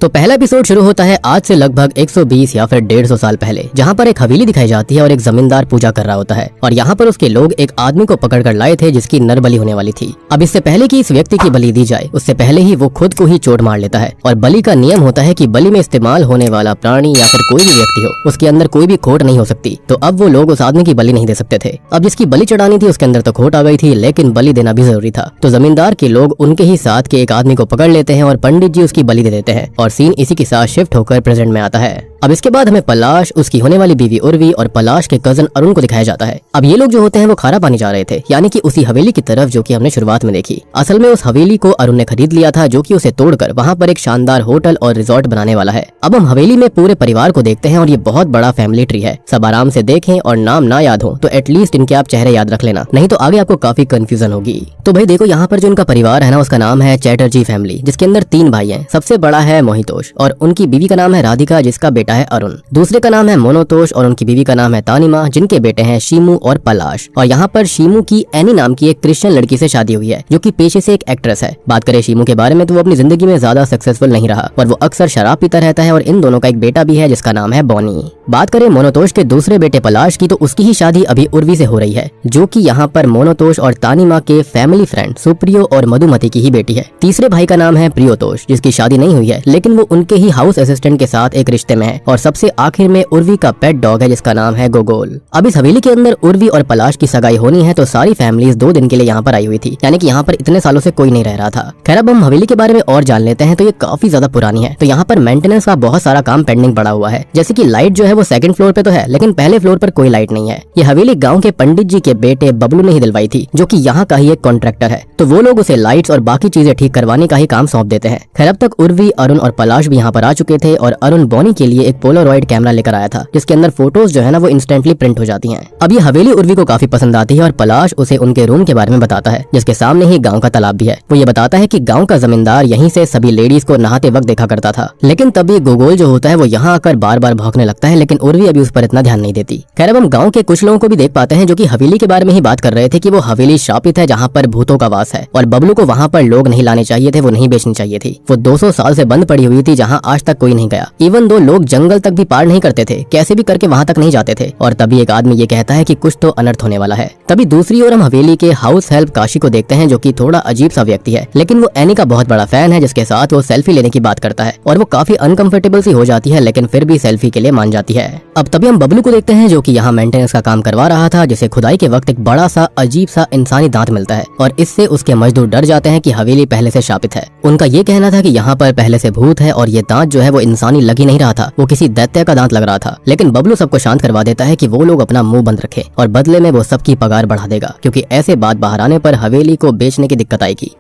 तो पहला एपिसोड शुरू होता है आज से लगभग 120 या फिर 150 साल पहले, जहाँ पर एक हवेली दिखाई जाती है और एक जमींदार पूजा कर रहा होता है और यहाँ पर उसके लोग एक आदमी को पकड़ कर लाए थे जिसकी नर बलि होने वाली थी। अब इससे पहले कि इस व्यक्ति की बलि दी जाए उससे पहले ही वो खुद को ही चोट मार लेता है और बलि का नियम होता है कि बलि में इस्तेमाल होने वाला प्राणी या फिर कोई भी व्यक्ति हो उसके अंदर कोई भी खोट नहीं हो सकती। तो अब वो लोग उस आदमी की बलि नहीं दे सकते थे। अब जिसकी बलि चढ़ानी थी उसके अंदर तो खोट आ गई थी, लेकिन बलि देना भी जरूरी था। तो जमींदार के लोग उनके ही साथ के एक आदमी को पकड़ लेते हैं और पंडित जी उसकी बलि दे देते हैं और सीन इसी के साथ शिफ्ट होकर प्रेजेंट में आता है। अब इसके बाद हमें पलाश, उसकी होने वाली बीवी उर्वी और पलाश के कजन अरुण को दिखाया जाता है। अब ये लोग जो होते हैं वो खारा पानी जा रहे थे, यानी कि उसी हवेली की तरफ जो कि हमने शुरुआत में देखी। असल में उस हवेली को अरुण ने खरीद लिया था, जो कि उसे तोड़कर वहाँ पर एक शानदार होटल और रिजॉर्ट बनाने वाला है। अब हम हवेली में पूरे परिवार को देखते हैं और ये बहुत बड़ा फैमिली ट्री है। सब आराम से देखें और नाम ना याद हो तो एटलीस्ट इनके आप चेहरे याद रख लेना, नहीं तो आगे आपको काफी कंफ्यूजन होगी। तो भाई देखो, यहाँ पर जो उनका परिवार है ना उसका नाम है चैटर्जी फैमिली, जिसके अंदर 3 भाई हैं। सबसे बड़ा है मोहितोष और उनकी बीवी का नाम है राधिका, जिसका बेटा है अरुण। दूसरे का नाम है मोनोतोष और उनकी बीवी का नाम है तानिमा, जिनके बेटे हैं शीमू और पलाश। और यहाँ पर शीमू की एनी नाम की एक क्रिश्चियन लड़की से शादी हुई है, जो कि पेशे से एक एक्ट्रेस है। बात करें शीमू के बारे में तो वो अपनी जिंदगी में ज्यादा सक्सेसफुल नहीं रहा और वो अक्सर शराब पीता रहता है और इन दोनों का एक बेटा भी है जिसका नाम है बॉनी। बात करें मोनोतोष के दूसरे बेटे पलाश की तो उसकी ही शादी अभी उर्वी से हो रही है, जो कि यहाँ पर मोनोतोष और तानिमा के फैमिली फ्रेंड सुप्रियो और मधुमती की ही बेटी है। तीसरे भाई का नाम है प्रियोतोष, जिसकी शादी नहीं हुई है, लेकिन वो उनके ही हाउस असिस्टेंट के साथ एक रिश्ते में है। और सबसे आखिर में उर्वी का पेट डॉग है जिसका नाम है गोगोल। अब इस हवेली के अंदर उर्वी और पलाश की सगाई होनी है, तो सारी फैमिलीज 2 दिन के लिए यहाँ पर आई हुई थी, यानी कि यहाँ पर इतने सालों से कोई नहीं रह रहा था। खैर अब हम हवेली के बारे में और जान लेते हैं। तो ये काफी ज्यादा पुरानी है, तो यहाँ पर मेंटेनेंस का बहुत सारा काम पेंडिंग पड़ा हुआ है। जैसे कि लाइट जो है वो 2nd फ्लोर पे तो है, लेकिन पहले फ्लोर पर कोई लाइट नहीं है। ये हवेली गाँव के पंडित जी के बेटे बबलू ने ही दिलवाई थी, जो की यहाँ का ही एक कॉन्ट्रैक्टर है। तो वो लोग उसे लाइट्स और बाकी चीजें ठीक करवाने का ही काम सौंप देते हैं। खैर अब तक उर्वी, अरुण और पलाश भी यहाँ पर आ चुके थे और अरुण बॉनी के लिए एक पोलरॉइड कैमरा लेकर आया था, जिसके अंदर फोटोज जो है ना वो इंस्टेंटली प्रिंट हो जाती हैं। अब ये हवेली उर्वी को काफी पसंद आती है और पलाश उसे उनके रूम के बारे में बताता है, जिसके सामने ही गांव का तालाब भी है। वो ये बताता है कि गांव का जमींदार यहीं से सभी लेडीज को नहाते वक्त देखा करता था, लेकिन तब ये गोगोल जो होता है वो यहाँ आकर बार बार भौंकने लगता है, लेकिन उर्वी अभी उस पर इतना ध्यान नहीं देती। खैर अब हम गाँव के कुछ लोगों को भी देख पाते हैं जो की हवेली के बारे में ही बात कर रहे थे कि वो हवेली शापित है जहाँ पर भूतों का वास है और बबलू को वहाँ पर लोग नहीं लाने चाहिए थे, वो नहीं बेचनी चाहिए थी। वो 200 साल से बंद पड़ी हुई थी, जहाँ आज तक कोई नहीं गया। इवन 2 लोग जंगल तक भी पार नहीं करते थे, कैसे भी करके वहाँ तक नहीं जाते थे। और तभी एक आदमी ये कहता है कि कुछ तो अनर्थ होने वाला है। तभी दूसरी ओर हम हवेली के हाउस हेल्प काशी को देखते हैं, जो कि थोड़ा अजीब सा व्यक्ति है, लेकिन वो एनी का बहुत बड़ा फैन है, जिसके साथ वो सेल्फी लेने की बात करता है और वो काफी अनकंफर्टेबल सी हो जाती है, लेकिन फिर भी सेल्फी के लिए मान जाती है। अब तभी हम बबलू को देखते हैं, जो कि यहाँ मेंटेनेंस का काम करवा रहा था, जिसे खुदाई के वक्त एक बड़ा सा अजीब सा इंसानी दांत मिलता है और इससे उसके मजदूर डर जाते हैं कि हवेली पहले से शापित है। उनका ये कहना था कि यहाँ पर पहले से भूत है और ये दांत जो है वो इंसानी लग ही नहीं रहा था, वो किसी दैत्य का दांत लग रहा था। लेकिन बबलू सबको शांत करवा देता है कि वो लोग अपना मुंह बंद रखे और बदले में वो सबकी पगार बढ़ा देगा, क्योंकि ऐसे बात बाहर आने पर हवेली को बेचने की दिक्कत आएगी।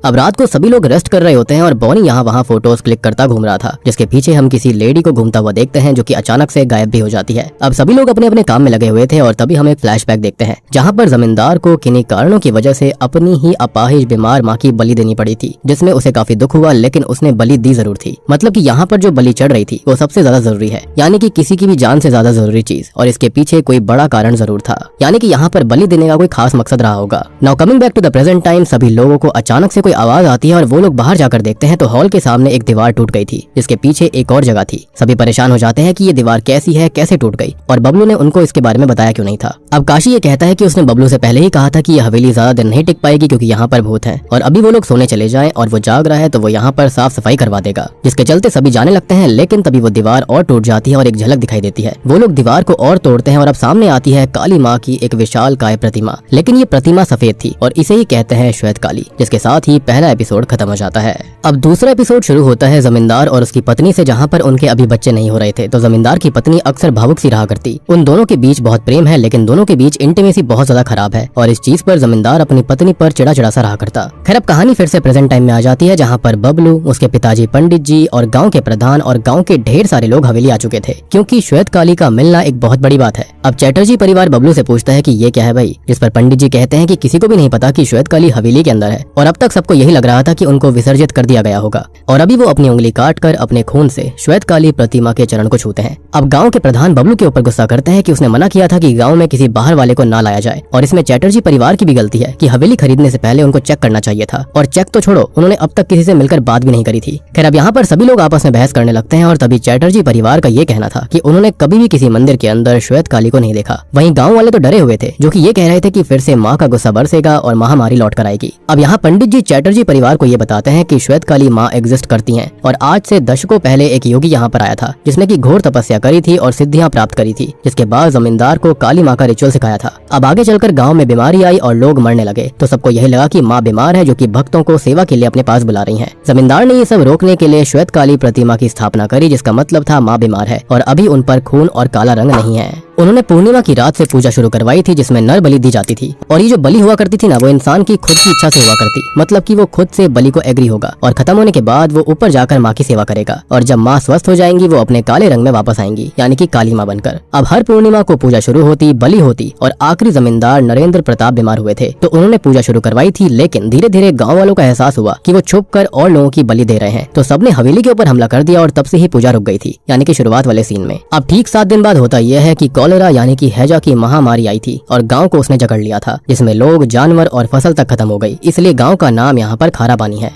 अब रात को सभी लोग रेस्ट कर रहे होते हैं और बॉनी यहाँ वहाँ फोटोज क्लिक करता घूम रहा था, जिसके पीछे हम किसी लेडी को घूमता हुआ देखते हैं, जो कि अचानक से गायब भी हो जाती है। अब सभी लोग अपने अपने काम में लगे हुए थे और तभी हम एक फ्लैशबैक देखते हैं, जहाँ पर जमींदार को किन्हीं कारणों की वजह से अपनी ही अपाहिज बीमार माँ की बलि देनी पड़ी थी, जिसमें उसे काफी दुख हुआ, लेकिन उसने बलि दी जरूर थी। मतलब कि यहाँ पर जो बलि चढ़ रही थी वो सबसे ज्यादा जरूरी है, यानी कि किसी की भी जान से ज्यादा जरूरी चीज, और इसके पीछे कोई बड़ा कारण जरूर था, यानी कि यहाँ पर बलि देने का कोई खास मकसद रहा होगा। Now coming back to the present time, सभी लोगों को अचानक से कोई आवाज आती है और वो लोग बाहर जाकर देखते हैं तो हॉल के सामने एक दीवार टूट गई थी, जिसके पीछे एक और जगह थी। सभी परेशान हो जाते हैं कि ये दीवार कैसी है, कैसे टूट गई, और बबलू ने उनको इसके बारे में बताया क्यों नहीं था। अब काशी ये कहता है कि उसने बबलू से पहले ही कहा था कि ये हवेली ज्यादा दिन नहीं टिक पाएगी, क्योंकि यहाँ पर भूत है और अभी वो लोग सोने चले जाएं और वो जाग रहा है तो वो यहाँ पर साफ सफाई करवा देगा, जिसके चलते सभी जाने लगते हैं। लेकिन तभी वो दीवार और टूट जाती है और एक झलक दिखाई देती है। वो लोग दीवार को और तोड़ते हैं और अब सामने आती है काली माँ की एक विशाल काय प्रतिमा, लेकिन ये प्रतिमा सफेद थी और इसे ही कहते हैं श्वेत काली, जिसके साथ ही पहला एपिसोड खत्म हो जाता है। अब दूसरा एपिसोड शुरू होता है जमींदार और उसकी पत्नी से, जहाँ पर उनके अभी बच्चे नहीं हो रहे थे। तो जमींदार की पत्नी अक्सर भावुक सी रहा करती। उन दोनों के बीच बहुत प्रेम है, लेकिन दोनों के बीच इंटीमेसी बहुत ज्यादा खराब है और इस चीज पर जमींदार अपनी पत्नी पर चिड़ा चिड़ा सा रहा करता। खैर अब कहानी फिर से प्रेजेंट टाइम में आ जाती है, जहाँ पर बबलू, उसके पिताजी पंडित जी और गाँव के प्रधान और गाँव के ढेर सारे लोग हवेली आ चुके थे, क्योंकि श्वेत काली का मिलना एक बहुत बड़ी बात है। अब चैटर्जी परिवार बबलू से पूछता है कि ये क्या है भाई, जिस पर पंडित जी कहते हैं कि किसी को भी नहीं पता कि श्वेत काली हवेली के अंदर है और अब तक सब सबको यही लग रहा था कि उनको विसर्जित कर दिया गया होगा और अभी वो अपनी उंगली काटकर अपने खून से श्वेत काली प्रतिमा के चरण को छूते हैं। अब गांव के प्रधान बबलू के ऊपर गुस्सा करते हैं कि उसने मना किया था कि गांव में किसी बाहर वाले को ना लाया जाए और इसमें चैटर्जी परिवार की भी गलती है कि हवेली खरीदने से पहले उनको चेक करना चाहिए था, और चेक तो छोड़ो, उन्होंने अब तक किसी से मिलकर बात भी नहीं करी थी। खैर अब यहाँ पर सभी लोग आपस में बहस करने लगते हैं और तभी चैटर्जी परिवार का ये कहना था कि उन्होंने कभी भी किसी मंदिर के अंदर श्वेत काली को नहीं देखा। वहीं गाँव वाले तो डरे हुए थे, जो कि ये कह रहे थे कि फिर से माँ का गुस्सा बरसेगा और महामारी लौट कर आएगी। अब यहाँ पंडित जी चैटर्जी परिवार को ये बताते हैं कि श्वेत काली माँ एग्जिस्ट करती हैं और आज से दशकों पहले एक योगी यहाँ पर आया था जिसने की घोर तपस्या करी थी और सिद्धियां प्राप्त करी थी, जिसके बाद जमींदार को काली माँ का रिचुअल सिखाया था। अब आगे चलकर गांव में बीमारी आई और लोग मरने लगे तो सबको यही लगा कि माँ बीमार है जो कि भक्तों को सेवा के लिए अपने पास बुला रही हैं। जमींदार ने ये सब रोकने के लिए श्वेत काली प्रतिमा की स्थापना करी, जिसका मतलब था माँ बीमार है और अभी उन पर खून और काला रंग नहीं है। उन्होंने पूर्णिमा की रात से पूजा शुरू करवाई थी जिसमें नर बलि दी जाती थी और ये जो बलि हुआ करती थी ना, वो इंसान की खुद की इच्छा से हुआ करती, मतलब कि वो खुद से बलि को एग्री होगा और खत्म होने के बाद वो ऊपर जाकर माँ की सेवा करेगा और जब माँ स्वस्थ हो जाएंगी वो अपने काले रंग में वापस आएंगी, यानी कि काली माँ बनकर। अब हर पूर्णिमा को पूजा शुरू होती, बलि होती और आखिरी जमींदार नरेंद्र प्रताप बीमार हुए थे तो उन्होंने पूजा शुरू करवाई थी, लेकिन धीरे धीरे गाँव वालों का एहसास हुआ कि वो छुप कर और लोगों की बलि दे रहे हैं तो सबने हवेली के ऊपर हमला कर दिया और तब से ही पूजा रुक गई थी, यानी कि शुरुआत वाले सीन में। अब ठीक 7 दिन बाद होता यह है कि कॉलेरा यानी कि हैजा की महामारी आई थी और गांव को उसने जकड़ लिया था, जिसमें लोग, जानवर और फसल तक खत्म हो गई, इसलिए गांव का नाम यहाँ पर खारा पानी है।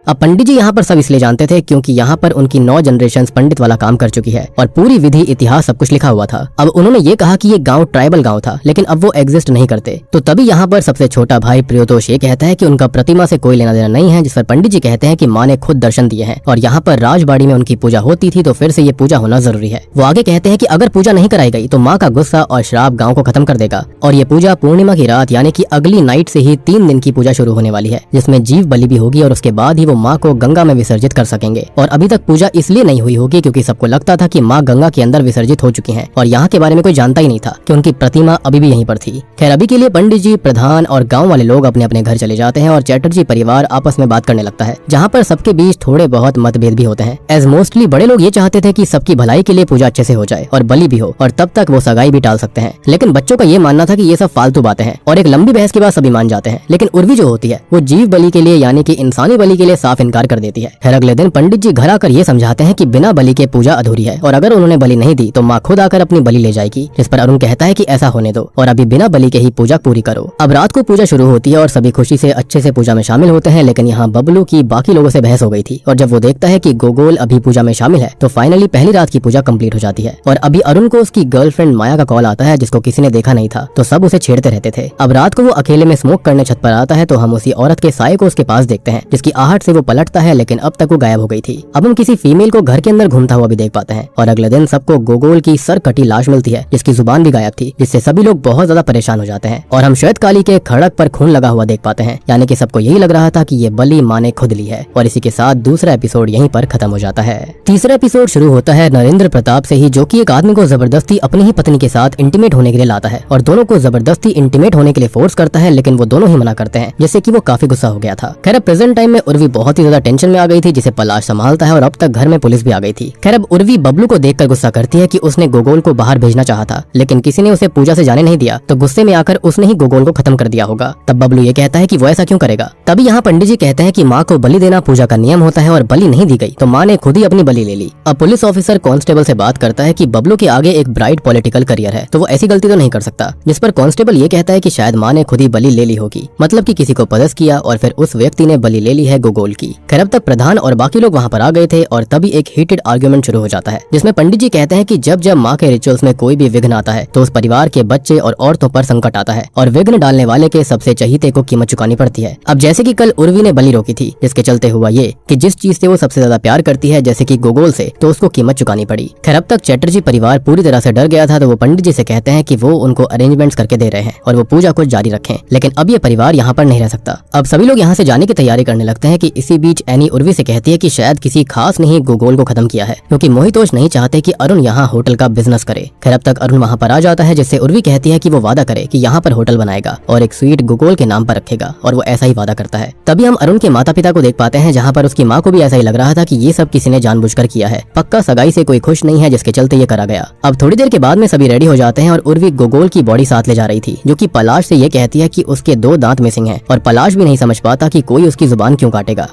अब पंडित जी यहाँ पर सब इसलिए जानते थे क्योंकि यहाँ पर उनकी 9 जनरेशन पंडित वाला काम कर चुकी है और पूरी विधि, इतिहास सब कुछ लिखा हुआ था। अब उन्होंने ये कहा कि ये गांव ट्राइबल गांव था, लेकिन अब वो एग्जिस्ट नहीं करते। तो तभी यहाँ पर सबसे छोटा भाई प्रियोतोष ये कहता है कि उनका प्रतिमा से कोई लेना देना नहीं है, जिस पर पंडित जी कहते हैं कि माँ ने खुद दर्शन दिए हैं और यहाँ पर राजबाड़ी में उनकी पूजा होती थी तो फिर से ये पूजा होना जरूरी है। वो आगे कहते हैं कि अगर पूजा नहीं कराई गई तो माँ का गुस्सा और श्राप गाँव को खत्म कर देगा और ये पूजा पूर्णिमा की रात यानी कि अगली नाइट से ही 3 दिन की पूजा शुरू होने वाली है, जिसमें जीव बलि भी होगी और उसके बाद ही वो माँ को गंगा विसर्जित कर सकेंगे। और अभी तक पूजा इसलिए नहीं हुई होगी क्योंकि सबको लगता था कि माँ गंगा के अंदर विसर्जित हो चुकी हैं और यहाँ के बारे में कोई जानता ही नहीं था कि उनकी प्रतिमा अभी भी यहीं पर थी। खैर अभी के लिए पंडित जी, प्रधान और गांव वाले लोग अपने अपने घर चले जाते हैं और चैटर्जी परिवार आपस में बात करने लगता है, जहाँ पर सबके बीच थोड़े बहुत मतभेद भी होते हैं। एज मोस्टली बड़े लोग ये चाहते थे कि सबकी भलाई के लिए पूजा अच्छे से हो जाए और बलि भी हो और तब तक वो सगाई भी टाल सकते हैं, लेकिन बच्चों का ये मानना था कि ये सब फालतू बातें हैं और एक लंबी बहस के बाद सभी मान जाते हैं। लेकिन उर्वी जो होती है वो जीव बलि के लिए यानी कि इंसानी बलि के लिए साफ इनकार कर देती है। खैर अगले दिन पंडित जी घर आकर ये समझाते हैं कि बिना बलि के पूजा अधूरी है और अगर उन्होंने बलि नहीं दी तो माँ खुद आकर अपनी बलि ले जाएगी, जिस पर अरुण कहता है कि ऐसा होने दो और अभी बिना बलि के ही पूजा पूरी करो। अब रात को पूजा शुरू होती है और सभी खुशी से अच्छे से पूजा में शामिल होते हैं, लेकिन यहाँ बबलू की बाकी लोगों से बहस हो गई थी और जब वो देखता है कि गोगोल अभी पूजा में शामिल है तो फाइनली पहली रात की पूजा कंप्लीट हो जाती है। और अभी अरुण को उसकी गर्लफ्रेंड माया का कॉल आता है जिसको किसी ने देखा नहीं था, तो सब उसे छेड़ते रहते थे। अब रात को वो अकेले में स्मोक करने छत पर आता है तो हम उसी औरत के साये को उसके पास देखते हैं, जिसकी आहट से वो पलटता है, लेकिन अब तक वो गायब हो गई थी। अब हम किसी फीमेल को घर के अंदर घूमता हुआ भी देख पाते हैं और अगले दिन सबको गोगोल की सर कटी लाश मिलती है जिसकी जुबान भी गायब थी, जिससे सभी लोग बहुत ज्यादा परेशान हो जाते हैं। और हम श्वेत काली के खड़क पर खून लगा हुआ देख पाते हैं, यानी कि सबको यही लग रहा था कि ये बलि माँ ने खुद ली है। और इसी के साथ दूसरा एपिसोड यहीं पर खत्म हो जाता है। तीसरा एपिसोड शुरू होता है नरेंद्र प्रताप से ही, जो कि एक आदमी को जबरदस्ती अपनी ही पत्नी के साथ इंटीमेट होने के लिए लाता है और दोनों को जबरदस्ती इंटीमेट होने के लिए फोर्स करता है, लेकिन वो दोनों ही मना करते हैं, जिससे कि वो काफी गुस्सा हो गया था। खैर प्रेजेंट टाइम में उर्वी बहुत ही ज्यादा टेंशन में आ गई थी, जिसे पलाश संभालता है और अब तक घर में पुलिस भी आ गई थी। खैर अब उर्वी बबलू को देखकर गुस्सा करती है कि उसने गोगोल को बाहर भेजना चाहा था, लेकिन किसी ने उसे पूजा से जाने नहीं दिया, तो गुस्से में आकर उसने ही गोगोल को खत्म कर दिया होगा। तब बबलू ये कहता है कि वो ऐसा क्यों करेगा। तभी यहाँ पंडित जी कहते हैं कि माँ को बलि देना पूजा का नियम होता है और बलि नहीं दी गई तो माँ ने खुद ही अपनी बलि ले ली। अब पुलिस ऑफिसर कांस्टेबल से बात करता है कि बबलू के आगे एक ब्राइट पॉलिटिकल करियर है तो वो ऐसी गलती तो नहीं कर सकता, जिस पर कांस्टेबल ये कहता है कि शायद माँ ने खुद ही बलि ले ली होगी, मतलब कि किसी को पदस किया और फिर उस व्यक्ति ने बलि ले ली है गोगोल की। खैर अब तक प्रधान और बाकी लोग वहाँ पर आ गए थे और तभी एक हीटेड आर्ग्यूमेंट शुरू हो जाता है, जिसमें पंडित जी कहते हैं कि जब जब माँ के रिचुअल्स में कोई भी विघ्न आता है तो उस परिवार के बच्चे और औरतों पर संकट आता है और विघ्न डालने वाले के सबसे चहीते को कीमत चुकानी पड़ती है। अब जैसे कि कल उर्वी ने बलि रोकी थी, जिसके चलते हुआ ये कि जिस चीज से वो सबसे ज्यादा प्यार करती है जैसे कि गोगोल से, तो उसको कीमत चुकानी पड़ी। खैर अब तक चैटर्जी परिवार पूरी तरह से डर गया था, तो वो पंडित जी से कहते हैं कि वो उनको अरेंजमेंट्स करके दे रहे हैं और वो पूजा को जारी रखें, लेकिन अब ये परिवार यहाँ पर नहीं रह सकता। अब सभी लोग यहाँ से जाने की तैयारी करने लगते हैं कि इसी बीच एनी उर्वी से कहती है कि शायद किसी खास ने ही गोगोल को खत्म किया है, क्योंकि मोहितोष नहीं चाहते कि अरुण यहाँ होटल का बिजनेस करे। खैर अब तक अरुण वहाँ पर आ जाता है, जिससे उर्वी कहती है कि वो वादा करे कि यहाँ पर होटल बनाएगा और एक स्वीट गोगोल के नाम पर रखेगा, और वो ऐसा ही वादा करता है। तभी हम अरुण के माता पिता को देख पाते हैं, जहाँ पर उसकी माँ को भी ऐसा ही लग रहा था कि ये सब किसी ने जानबूझकर किया है, पक्का सगाई से कोई खुश नहीं है जिसके चलते ये करा गया। अब थोड़ी देर के बाद में सभी रेडी हो जाते हैं और उर्वी गोगोल की बॉडी साथ ले जा रही थी, जो कि पलाश से ये कहती है कि उसके 2 दांत मिसिंग हैं, और पलाश भी नहीं समझ पाता कि कोई उसकी जुबान क्यों काटेगा।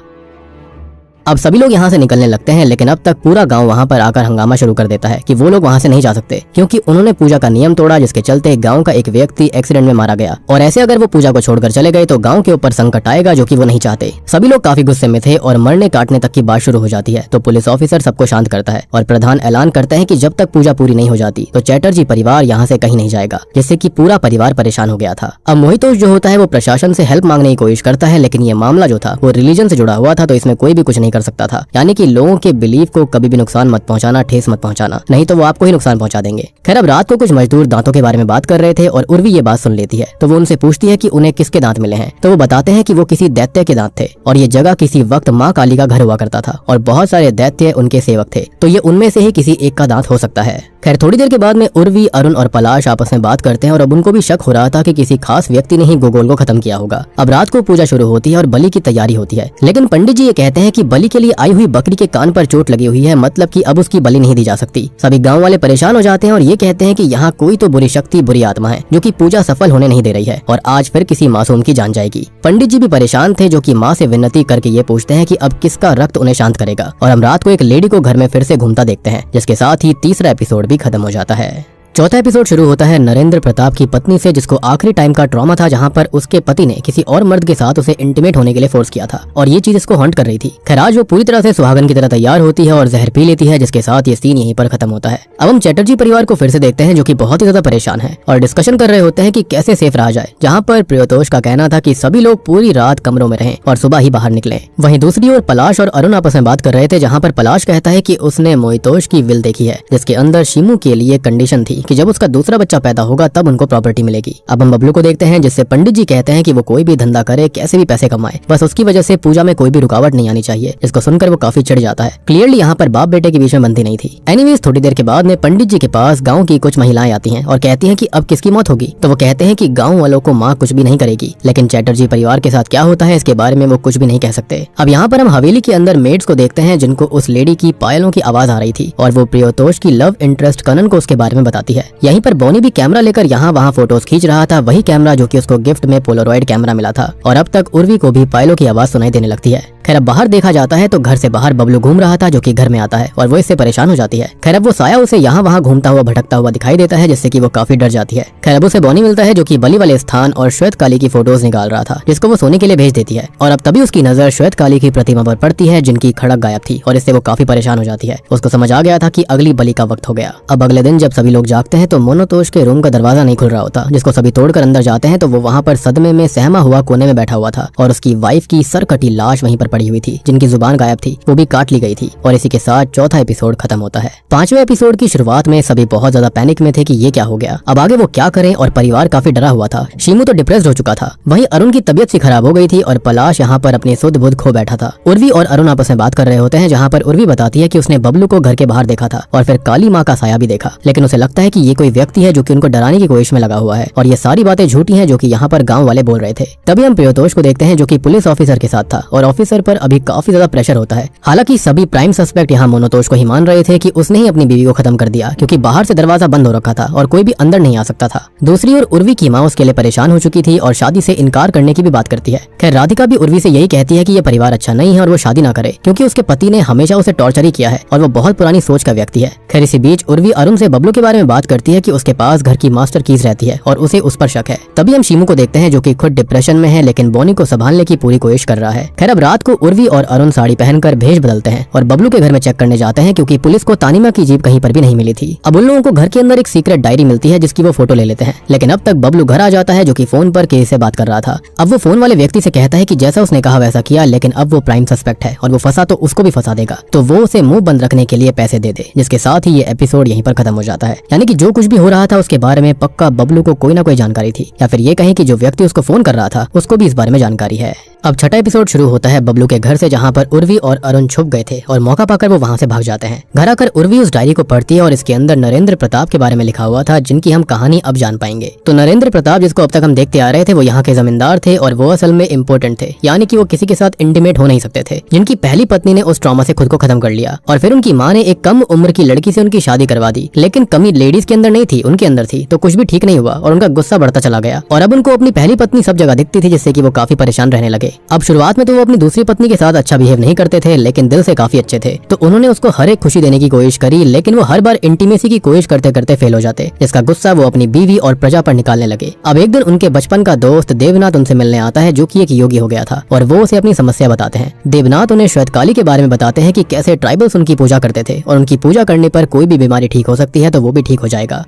अब सभी लोग यहाँ से निकलने लगते हैं, लेकिन अब तक पूरा गांव वहाँ पर आकर हंगामा शुरू कर देता है कि वो लोग वहाँ से नहीं जा सकते, क्योंकि उन्होंने पूजा का नियम तोड़ा, जिसके चलते गांव का एक व्यक्ति एक्सीडेंट में मारा गया, और ऐसे अगर वो पूजा को छोड़कर चले गए तो गांव के ऊपर संकट आएगा, जो कि वो नहीं चाहते। सभी लोग काफी गुस्से में थे और मरने काटने तक की बात शुरू हो जाती है। तो पुलिस ऑफिसर सबको शांत करता है और प्रधान ऐलान करता है कि जब तक पूजा पूरी नहीं हो जाती तो चैटर्जी परिवार यहाँ से कहीं नहीं जाएगा, जिससे कि पूरा परिवार परेशान हो गया था। अब मोहितोष जो होता है वो प्रशासन से हेल्प मांगने की कोशिश करता है, लेकिन ये मामला जो था वो रिलीजन से जुड़ा हुआ था, तो इसमें कोई भी कुछ नहीं कर सकता था। यानी कि लोगों के बिलीफ को कभी भी नुकसान मत पहुंचाना, ठेस मत पहुंचाना, नहीं तो वो आपको ही नुकसान पहुंचा देंगे। खैर अब रात को कुछ मजदूर दांतों के बारे में बात कर रहे थे और उर्वी ये बात सुन लेती है, तो वो उनसे पूछती है कि उन्हें किसके दांत मिले हैं। तो वो बताते हैं कि वो किसी दैत्य के दांत थे, और ये जगह किसी वक्त माँ काली का घर हुआ करता था, और बहुत सारे दैत्य उनके सेवक थे, तो ये उनमें से ही किसी एक का दांत हो सकता है। खैर थोड़ी देर के बाद में उर्वी, अरुण और पलाश आपस में बात करते हैं, और अब उनको भी शक हो रहा था कि किसी खास व्यक्ति ने ही गोगोल को खत्म किया होगा। अब रात को पूजा शुरू होती है और बलि की तैयारी होती है, लेकिन पंडित जी ये कहते हैं कि बलि के लिए आई हुई बकरी के कान पर चोट लगी हुई है, मतलब कि अब उसकी बलि नहीं दी जा सकती। सभी गांव वाले परेशान हो जाते हैं और ये कहते हैं कि यहाँ कोई तो बुरी शक्ति, बुरी आत्मा है जो कि पूजा सफल होने नहीं दे रही है, और आज फिर किसी मासूम की जान जाएगी। पंडित जी भी परेशान थे, जो कि माँ से विनती करके ये पूछते हैं कि अब किसका रक्त उन्हें शांत करेगा। और हम रात को एक लेडी को घर में फिर से घूमता देखते हैं, जिसके साथ ही तीसरा एपिसोड भी खत्म हो जाता है। चौथा एपिसोड शुरू होता है नरेंद्र प्रताप की पत्नी से, जिसको आखिरी टाइम का ट्रॉमा था, जहां पर उसके पति ने किसी और मर्द के साथ उसे इंटीमेट होने के लिए फोर्स किया था, और ये चीज इसको हॉन्ट कर रही थी। खैर आज वो पूरी तरह से सुहागन की तरह तैयार होती है और जहर पी लेती है, जिसके साथ ये सीन यहीं पर खत्म होता है। अब हम चैटर्जी परिवार को फिर से देखते हैं, जो कि बहुत ही ज्यादा परेशान है और डिस्कशन कर रहे होते हैं कि कैसे सेफ रहा जाए, जहाँ पर प्रियोतोष का कहना था कि सभी लोग पूरी रात कमरों में रहें और सुबह ही बाहर निकले। वहीं दूसरी ओर पलाश और अरुण आपस में बात कर रहे थे, जहाँ पर पलाश कहता है कि उसने मोहितोष की विल देखी है, जिसके अंदर शिमू के लिए कंडीशन थी कि जब उसका दूसरा बच्चा पैदा होगा तब उनको प्रॉपर्टी मिलेगी। अब हम बबलू को देखते हैं, जिससे पंडित जी कहते हैं कि वो कोई भी धंधा करे, कैसे भी पैसे कमाए, बस उसकी वजह से पूजा में कोई भी रुकावट नहीं आनी चाहिए, जिसको सुनकर वो काफी चिढ़ जाता है। क्लियरली यहाँ पर बाप बेटे के बीच में बनती नहीं थी। एनीवेज थोड़ी देर के बाद में पंडित जी के पास गाँव की कुछ महिलाएं आती हैं और कहती हैं कि अब किसकी मौत होगी। तो वो कहते हैं कि गाँव वालों को माँ कुछ भी नहीं करेगी, लेकिन चैटर्जी परिवार के साथ क्या होता है इसके बारे में वो कुछ भी नहीं कह सकते। अब यहाँ पर हम हवेली के अंदर मेड्स को देखते हैं, जिनको उस लेडी की पायलों की आवाज आ रही थी, और वो प्रियोतोष की लव इंटरेस्ट कनन को उसके बारे में बताती है। यहीं पर बॉनी भी कैमरा लेकर यहाँ वहाँ फोटोज खींच रहा था, वही कैमरा जो कि उसको गिफ्ट में पोलरॉइड कैमरा मिला था, और अब तक उर्वी को भी पायलों की आवाज सुनाई देने लगती है। खैर अब बाहर देखा जाता है तो घर से बाहर बबलू घूम रहा था, जो कि घर में आता है और वो इससे परेशान हो जाती है। खैर अब वो साया उसे यहाँ वहाँ घूमता हुआ भटकता हुआ दिखाई देता है, जिससे कि वो काफी डर जाती है। खैर अब उसे बॉनी मिलता है, जो कि बलि वाले स्थान और श्वेत काली की फोटोज निकाल रहा था, जिसको वो सोने के लिए भेज देती है। और अब तभी उसकी नजर श्वेत काली की प्रतिमा पर पड़ती है, जिनकी खड़क गायब थी, और इससे वो काफी परेशान हो जाती है। उसको समझ आ गया था कि अगली बलि का वक्त हो गया। अब अगले दिन जब सभी लोग जागते हैं तो मोनोतोष के रूम का दरवाजा नहीं खुल रहा होता, जिसको सभी तोड़कर अंदर जाते हैं तो वो वहाँ पर सदमे में सहमा हुआ कोने में बैठा हुआ था, और उसकी वाइफ की सरकटी लाश वहीं पर पड़ी हुई थी, जिनकी जुबान गायब थी, वो भी काट ली गई थी। और इसी के साथ चौथा एपिसोड खत्म होता है। पांचवें एपिसोड की शुरुआत में सभी बहुत ज्यादा पैनिक में थे कि ये क्या हो गया, अब आगे वो क्या करें, और परिवार काफी डरा हुआ था। शिमू तो डिप्रेस्ड हो चुका था, वहीं अरुण की तबीयत सी खराब हो गई थी, और पलाश यहाँ पर अपनी सुध बुध खो बैठा था। उर्वी और अरुण आपस में बात कर रहे होते हैं, जहाँ पर उर्वी बताती है कि उसने बबलू को घर के बाहर देखा था और फिर काली माँ का साया भी देखा, लेकिन उसे लगता है कि ये कोई व्यक्ति है जो कि उनको डराने की कोशिश में लगा हुआ है, और ये सारी बातें झूठी हैं जो कि यहाँ पर गाँव वाले बोल रहे थे। तभी हम प्रियोतोष को देखते हैं, जो कि पुलिस ऑफिसर के साथ था, और ऑफिसर पर अभी काफी ज्यादा प्रेशर होता है। हालांकि सभी प्राइम सस्पेक्ट यहाँ मोनोतोष को ही मान रहे थे कि उसने ही अपनी बीवी को खत्म कर दिया, क्योंकि बाहर से दरवाजा बंद हो रखा था और कोई भी अंदर नहीं आ सकता था। दूसरी ओर उर्वी की माँ उसके लिए परेशान हो चुकी थी और शादी से इनकार करने की भी बात करती है। खैर राधिका भी उर्वी से यही कहती है कि यह परिवार अच्छा नहीं है और वो शादी ना करे, क्योंकि उसके पति ने हमेशा उसे टॉर्चर ही किया है और वो बहुत पुरानी सोच का व्यक्ति है। खैर इसी बीच उर्वी अरुण से बबलू के बारे में बात करती है कि उसके पास घर की मास्टर कीज रहती है और उसे उस पर शक है। तभी हम शिमू को देखते हैं, जो कि खुद डिप्रेशन में है, लेकिन बॉनी को संभालने की पूरी कोशिश कर रहा है। खैर अब रात को उर्वी और अरुण साड़ी पहनकर भेष बदलते हैं और बबलू के घर में चेक करने जाते हैं, क्योंकि पुलिस को तानिमा की जीप कहीं पर भी नहीं मिली थी। अब उन लोगों को घर के अंदर एक सीक्रेट डायरी मिलती है, जिसकी वो फोटो ले लेते हैं, लेकिन अब तक बबलू घर आ जाता है, जो कि फोन पर केस से बात कर रहा था। अब वो फोन वाले व्यक्ति से कहता है कि जैसा उसने कहा वैसा किया, लेकिन अब वो प्राइम सस्पेक्ट है और वो फंसा तो उसको भी फंसा देगा, तो वो उसे मुंह बंद रखने के लिए पैसे दे दे। जिसके साथ ही ये एपिसोड यहीं पर खत्म हो जाता है। यानी कि कि जो कुछ भी हो रहा था उसके बारे में पक्का बबलू को कोई ना कोई जानकारी थी, या फिर ये कहें कि जो व्यक्ति उसको फोन कर रहा था उसको भी इस बारे में जानकारी है। अब छठा एपिसोड शुरू होता है बबलू के घर से, जहाँ पर उर्वी और अरुण छुप गए थे और मौका पाकर वो वहाँ से भाग जाते हैं। घर आकर उर्वी उस डायरी को पढ़ती है और इसके अंदर नरेंद्र प्रताप के बारे में लिखा हुआ था, जिनकी हम कहानी अब जान पाएंगे। तो नरेंद्र प्रताप, जिसको अब तक हम देखते आ रहे थे, वो यहाँ के जमींदार थे और वो असल में इम्पोर्टेंट थे, यानी कि वो किसी के साथ इंटीमेट हो नहीं सकते थे। जिनकी पहली पत्नी ने उस ट्रॉमा से खुद को खत्म कर लिया और फिर उनकी माँ ने एक कम उम्र की लड़की से उनकी शादी करवा दी। लेकिन कमी लेडीज के अंदर नहीं थी, उनके अंदर थी। तो कुछ भी ठीक नहीं हुआ और उनका गुस्सा बढ़ता चला गया और अब उनको अपनी पहली पत्नी सब जगह दिखती थी, जिससे कि वो काफी परेशान रहने लगे। अब शुरुआत में तो वो अपनी दूसरी पत्नी के साथ अच्छा बिहेव नहीं करते थे, लेकिन दिल से काफी अच्छे थे। तो उन्होंने उसको हर एक खुशी देने की कोशिश करी, लेकिन वो हर बार इंटीमेसी की कोशिश करते करते फेल हो जाते, जिसका गुस्सा वो अपनी बीवी और प्रजा पर निकालने लगे। अब एक दिन उनके बचपन का दोस्त देवनाथ उनसे मिलने आता है, जो कि एक योगी हो गया था, और वो उसे अपनी समस्या बताते हैं। देवनाथ उन्हें श्वेतकाली के बारे में बताते हैं कि कैसे ट्राइबल्स उनकी पूजा करते थे और उनकी पूजा करने पर कोई भी बीमारी ठीक हो सकती है, तो वो भी ठीक हो जाएगा।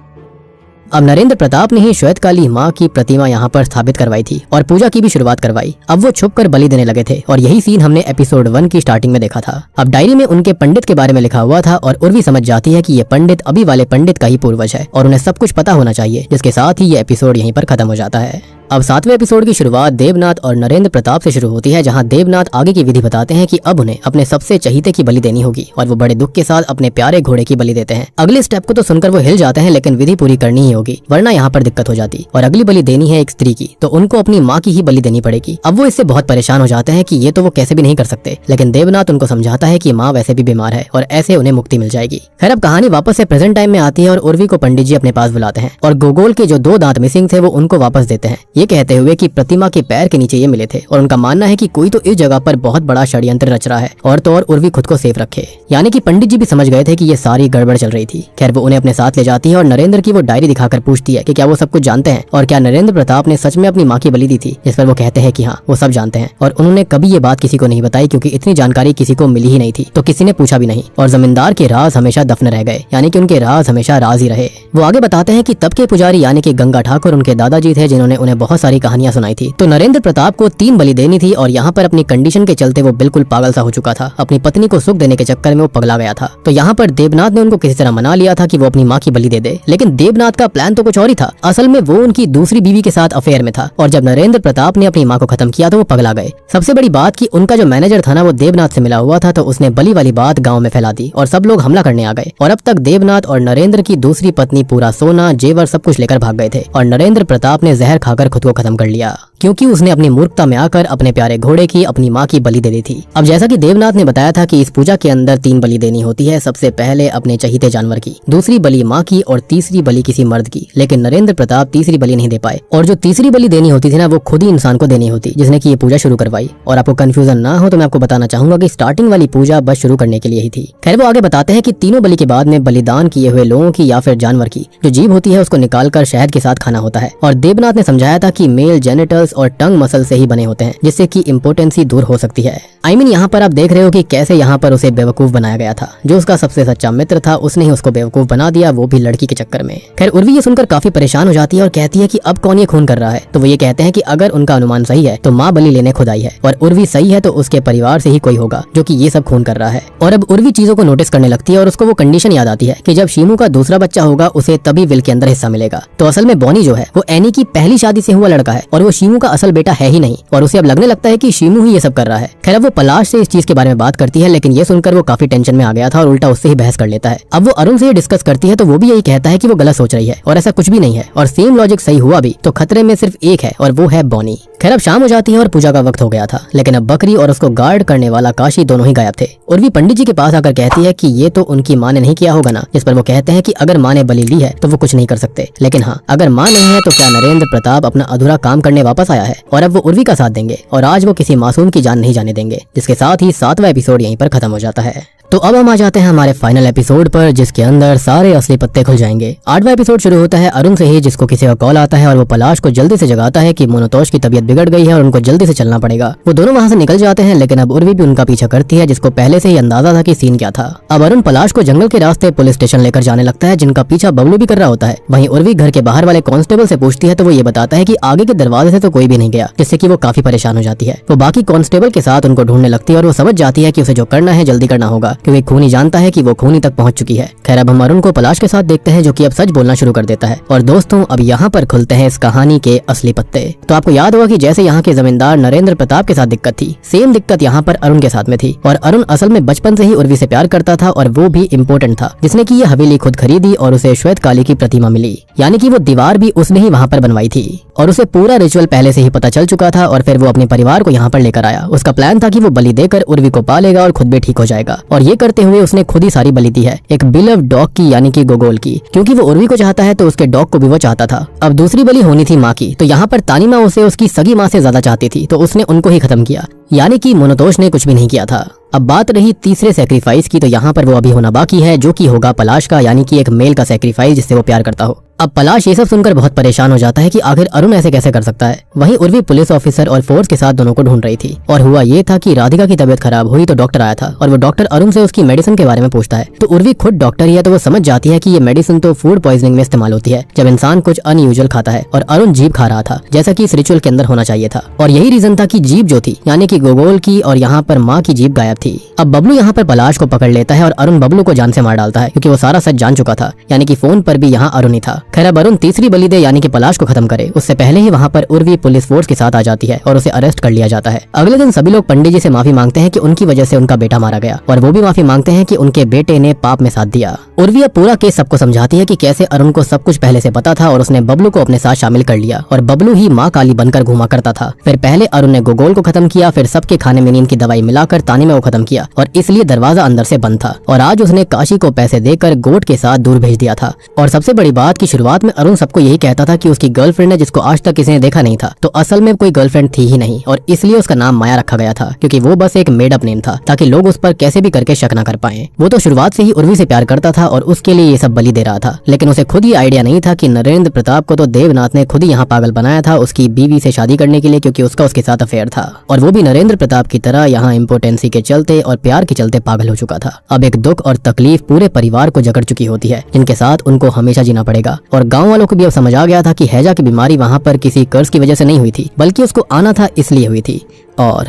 अब नरेंद्र प्रताप ने ही श्वेतकाली माँ की प्रतिमा यहाँ पर स्थापित करवाई थी और पूजा की भी शुरुआत करवाई। अब वो छुपकर बलि देने लगे थे और यही सीन हमने एपिसोड 1 की स्टार्टिंग में देखा था। अब डायरी में उनके पंडित के बारे में लिखा हुआ था और उर्वी समझ जाती है कि ये पंडित अभी वाले पंडित का ही पूर्वज है और उन्हें सब कुछ पता होना चाहिए, जिसके साथ ही ये एपिसोड यहीं पर खत्म हो जाता है। अब 7वें एपिसोड की शुरुआत देवनाथ और नरेंद्र प्रताप से शुरू होती है, जहां देवनाथ आगे की विधि बताते हैं कि अब उन्हें अपने सबसे चहीते की बलि देनी होगी और वो बड़े दुख के साथ अपने प्यारे घोड़े की बलि देते हैं। अगले स्टेप को तो सुनकर वो हिल जाते हैं, लेकिन विधि पूरी करनी ही होगी, वरना यहाँ पर दिक्कत हो जाती। और अगली बलि देनी है एक स्त्री की, तो उनको अपनी माँ की ही बलि देनी पड़ेगी। अब वो इससे बहुत परेशान हो जाते हैं कि ये तो वो कैसे भी नहीं कर सकते, लेकिन देवनाथ उनको समझाता है कि माँ वैसे भी बीमार है और ऐसे उन्हें मुक्ति मिल जाएगी। खैर, अब कहानी वापस से प्रेजेंट टाइम में आती है और उर्वी को पंडित जी अपने पास बुलाते हैं और गोगोल के जो 2 दांत मिसिंग थे वो उनको वापस देते हैं, ये कहते हुए कि प्रतिमा के पैर के नीचे ये मिले थे और उनका मानना है कि कोई तो इस जगह पर बहुत बड़ा षड्यंत्र रच रहा है और तो और उर्वी खुद को सेफ रखे। यानी कि पंडित जी भी समझ गए थे कि ये सारी गड़बड़ चल रही थी। खैर, वो उन्हें अपने साथ ले जाती है और नरेंद्र की वो डायरी दिखाकर पूछती है कि क्या वो सब कुछ जानते हैं और क्या नरेंद्र प्रताप ने सच में अपनी माँ की बलि दी थी, जिस पर वो कहते हैं कि हाँ, वो सब जानते हैं और उन्होंने कभी ये बात किसी को नहीं बताई, क्योंकि इतनी जानकारी किसी को मिली ही नहीं थी, तो किसी ने पूछा भी नहीं। और जमींदार के राज हमेशा दफन रह गए, यानी कि उनके राज हमेशा राज ही रहे। वो आगे बताते हैं कि तब के पुजारी यानी कि गंगा ठाकुर उनके दादाजी थे, जिन्होंने उन्हें बहुत सारी कहानियां सुनाई थी। तो नरेंद्र प्रताप को 3 बलि देनी थी और यहाँ पर अपनी कंडीशन के चलते वो बिल्कुल पागल सा हो चुका था। अपनी पत्नी को सुख देने के चक्कर में वो पगला गया था। तो यहाँ पर देवनाथ ने उनको किसी तरह मना लिया था कि वो अपनी माँ की बलि दे दे, लेकिन देवनाथ का प्लान तो कुछ और ही था। असल में वो उनकी दूसरी बीवी के साथ अफेयर में था और जब नरेंद्र प्रताप ने अपनी माँ को खत्म किया तो वो पगला गए। सबसे बड़ी बात कि उनका जो मैनेजर था ना, वो देवनाथ से मिला हुआ था, तो उसने बलि वाली बात गाँव में फैला दी और सब लोग हमला करने आ गए। और अब तक देवनाथ और नरेंद्र की दूसरी पत्नी पूरा सोना जेवर सब कुछ लेकर भाग गए थे और नरेंद्र प्रताप ने जहर खाकर खुद को खत्म कर लिया, क्योंकि उसने अपनी मूर्खता में आकर अपने प्यारे घोड़े की अपनी माँ की बलि दे दी थी। अब जैसा कि देवनाथ ने बताया था कि इस पूजा के अंदर 3 बलि देनी होती है, सबसे पहले अपने चहीते जानवर की, दूसरी बलि माँ की और तीसरी बलि किसी मर्द की। लेकिन नरेंद्र प्रताप तीसरी बलि नहीं दे पाए और जो तीसरी बलि देनी होती थी ना, वो खुद ही इंसान को देनी होती, जिसने की ये पूजा शुरू करवाई। और आपको कंफ्यूजन ना हो तो मैं आपको बताना चाहूंगा कि स्टार्टिंग वाली पूजा बस शुरू करने के लिए ही थी। खैर, वो आगे बताते हैं कि तीनों बलि के बाद में बलिदान किए हुए लोगों की या फिर जानवर की जो जीभ होती है उसको निकालकर शहद के साथ खाना होता है। और देवनाथ ने समझाया था कि मेल जेनिटल्स और टंग मसल से ही बने होते हैं, जिससे कि इम्पोर्टेंसी दूर हो सकती है। आई मीन यहाँ पर आप देख रहे हो कि कैसे यहाँ पर उसे बेवकूफ बनाया गया था। जो उसका सबसे सच्चा मित्र था उसने ही उसको बेवकूफ बना दिया, वो भी लड़की के चक्कर में। खैर, उर्वी ये सुनकर काफी परेशान हो जाती है और कहती है कि अब कौन ये खून कर रहा है। तो वो ये कहते हैं कि अगर उनका अनुमान सही है तो माँ बलि लेने खुद आई है और उर्वी सही है तो उसके परिवार से ही कोई होगा जो कि ये सब खून कर रहा है। और अब उर्वी चीजों को नोटिस करने लगती है और उसको वो कंडीशन याद आती है कि जब शीमू का दूसरा बच्चा होगा उसे तभी विल के अंदर हिस्सा मिलेगा। तो असल में बॉनी जो है वो एनी की पहली शादी से हुआ लड़का है और वो शीमू का असल बेटा है ही नहीं और उसे अब लगने लगता है कि शीमू ही ये सब कर रहा है। खैर, अब वो पलाश से इस चीज के बारे में बात करती है, लेकिन ये सुनकर वो काफी टेंशन में आ गया था और उल्टा उससे ही बहस कर लेता है। अब वो अरुण से डिस्कस करती है तो वो भी यही कहता है कि वो गलत सोच रही है और ऐसा कुछ भी नहीं है और सेम लॉजिक सही हुआ भी तो खतरे में सिर्फ एक है और वो है बॉनी। खैर, अब शाम हो जाती है और पूजा का वक्त हो गया था, लेकिन अब बकरी और उसको गार्ड करने वाला काशी दोनों ही गायब थे। उर्वी पंडित जी के पास आकर कहती है कि ये तो उनकी माँ ने नहीं किया होगा ना, जिस पर वो कहते हैं कि अगर माँ ने बलि ली है तो वो कुछ नहीं कर सकते, लेकिन हाँ, अगर माँ नहीं है तो क्या नरेंद्र प्रताप अपना अधूरा काम करने वापस आया है और अब वो उर्वी का साथ देंगे और आज वो किसी मासूम की जान नहीं जाने देंगे। जिसके साथ ही 7वां एपिसोड यहीं पर खत्म हो जाता है। तो अब हम आ जाते हैं हमारे फाइनल एपिसोड पर, जिसके अंदर सारे असली पत्ते खुल जाएंगे। 8वां एपिसोड शुरू होता है अरुण से ही, जिसको किसी का कॉल आता है और वो पलाश को जल्दी से जगाता है कि मोनोतोष की तबीयत बिगड़ गई है और उनको जल्दी से चलना पड़ेगा। वो दोनों वहाँ से निकल जाते हैं, लेकिन अब उर्वी भी उनका पीछा करती है, जिसको पहले से ही अंदाजा था कि सीन क्या था। अब अरुण पलाश को जंगल के रास्ते पुलिस स्टेशन लेकर जाने लगता है, जिनका पीछा बबलू भी कर रहा होता है। वहीं उर्वी घर के बाहर वाले कांस्टेबल से पूछती है तो वो ये बताता है कि आगे के दरवाजे से तो कोई भी नहीं गया, जिससे कि वो काफी परेशान हो जाती है। वो बाकी कांस्टेबल के साथ उनको ढूंढने लगती है और वो समझ जाती है कि उसे जो करना है जल्दी करना होगा, क्योंकि खूनी जानता है कि वो खूनी तक पहुंच चुकी है। खैर अब हम अरुण को पलाश के साथ देखते हैं, जो कि अब सच बोलना शुरू कर देता है। और दोस्तों अब यहाँ पर खुलते हैं इस कहानी के असली पत्ते। तो आपको याद होगा कि जैसे यहाँ के जमींदार नरेंद्र प्रताप के साथ दिक्कत थी, सेम दिक्कत यहाँ पर अरुण के साथ में थी। और अरुण असल में बचपन से ही उर्वी से प्यार करता था, और वो भी इम्पोर्टेंट था, जिसने की ये हवेली खुद खरीदी और उसे श्वेत काली की प्रतिमा मिली, यानी कि वो दीवार भी उसने ही वहाँ पर बनवाई थी। और उसे पूरा रिचुअल पहले से ही पता चल चुका था, और फिर वो अपने परिवार को यहाँ पर लेकर आया। उसका प्लान था कि वो बलि देकर उर्वी को पालेगा और खुद भी ठीक हो जाएगा। और ये करते हुए उसने खुद ही सारी बलि दी है, एक बिलव डॉग की, यानी कि गोगोल की, क्योंकि वो उर्वी को चाहता है तो उसके डॉग को भी वो चाहता था। अब दूसरी बलि होनी थी माँ की, तो यहाँ पर तानिमा उसे उसकी सगी माँ से ज्यादा चाहती थी, तो उसने उनको ही खत्म किया, यानी कि मोनोतोष ने कुछ भी नहीं किया था। अब बात रही तीसरे सैक्रिफाइस की, तो यहाँ पर वो अभी होना बाकी है, जो कि होगा पलाश का, यानी कि एक मेल का सैक्रिफाइस जिससे वो प्यार करता हो। अब पलाश ये सब सुनकर बहुत परेशान हो जाता है कि आखिर अरुण ऐसे कैसे कर सकता है। वहीं उर्वी पुलिस ऑफिसर और फोर्स के साथ दोनों को ढूंढ रही थी, और हुआ ये था कि राधिका की तबीयत खराब हुई तो डॉक्टर आया था, और वो डॉक्टर अरुण से उसकी मेडिसिन के बारे में पूछता है। तो उर्वी खुद डॉक्टर ही है, तो वो समझ जाती है कि ये मेडिसिन तो फूड पॉइजनिंग में इस्तेमाल होती है, जब इंसान कुछ अनयूजुअल खाता है। और अरुण जीभ खा रहा था, जैसा कि इस रिचुअल के अंदर होना चाहिए था, और यही रीजन था कि जीभ जो थी, यानी कि गोगोल की और यहाँ पर माँ की जीभ गायब थी। अब बबलू यहाँ पर पलाश को पकड़ लेता है, और अरुण बबलू को जान से मार डालता है, क्योंकि वो सारा सच जान चुका था, यानी कि फोन पर भी यहाँ अरुण ही था। खैर अब अरुण तीसरी बलि दे, यानी कि पलाश को खत्म करे, उससे पहले ही वहाँ पर उर्वी पुलिस फोर्स के साथ आ जाती है और उसे अरेस्ट कर लिया जाता है। अगले दिन सभी लोग पंडित जी से माफी मांगते हैं कि उनकी वजह से उनका बेटा मारा गया, और वो भी माफी मांगते हैं कि उनके बेटे ने पाप में साथ दिया। उर्वी अब पूरा केस सबको समझाती है कि कैसे अरुण को सब कुछ पहले से पता था, और उसने बबलू को अपने साथ शामिल कर लिया, और बबलू ही माँ काली बनकर घुमा करता था। फिर पहले अरुण ने गोगोल को खत्म किया, फिर सबके खाने में नींद की दवाई मिलाकर तानिमा को खत्म किया, और इसलिए दरवाजा अंदर से बंद था। और आज उसने काशी को पैसे देकर गोट के साथ दूर भेज दिया था। और सबसे बड़ी बात की शुरुआत में अरुण सबको यही कहता था कि उसकी गर्लफ्रेंड है जिसको आज तक किसी ने देखा नहीं था, तो असल में कोई गर्लफ्रेंड थी ही नहीं, और इसलिए उसका नाम माया रखा गया था, क्योंकि वो बस एक मेड अप नेम था, ताकि लोग उस पर कैसे भी करके शक न कर पाए। वो तो शुरुआत से ही उर्वी से प्यार करता था, और उसके लिए ये सब बलि दे रहा था, लेकिन उसे खुद ही आइडिया नहीं था कि नरेंद्र प्रताप को तो देवनाथ ने खुद ही यहाँ पागल बनाया था उसकी बीवी से शादी करने के लिए, क्योंकि उसका उसके साथ अफेयर था, और वो भी नरेंद्र प्रताप की तरह यहाँ इम्पोर्टेंसी के चलते और प्यार के चलते पागल हो चुका था। अब एक दुख और तकलीफ पूरे परिवार को जकड़ चुकी होती है, जिनके साथ उनको हमेशा जीना पड़ेगा। और गाँव वालों को भी अब समझ आ गया था कि हैजा की बीमारी वहाँ पर किसी कर्ज की वजह से नहीं हुई थी, बल्कि उसको आना था इसलिए हुई थी। और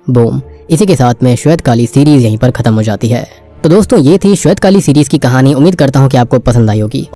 बूम, इसी के साथ में श्वेत काली सीरीज यहीं पर खत्म हो जाती है। तो दोस्तों ये थी श्वेत काली सीरीज की कहानी। उम्मीद करता हूँ कि आपको पसंद आई होगी।